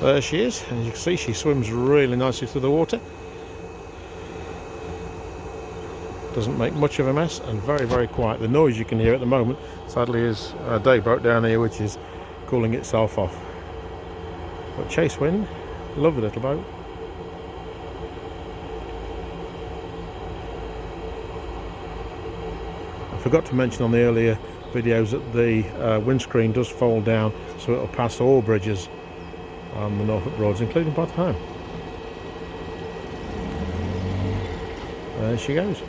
There she is, and you can see she swims really nicely through the water. Doesn't make much of a mess, and very, very quiet. The noise you can hear at the moment, sadly, is a day boat down here which is cooling itself off. But Chasewind, lovely little boat. I forgot to mention on the earlier videos that the windscreen does fold down, so it'll pass all bridges on the Norfolk Broads, including Bottom. There she goes.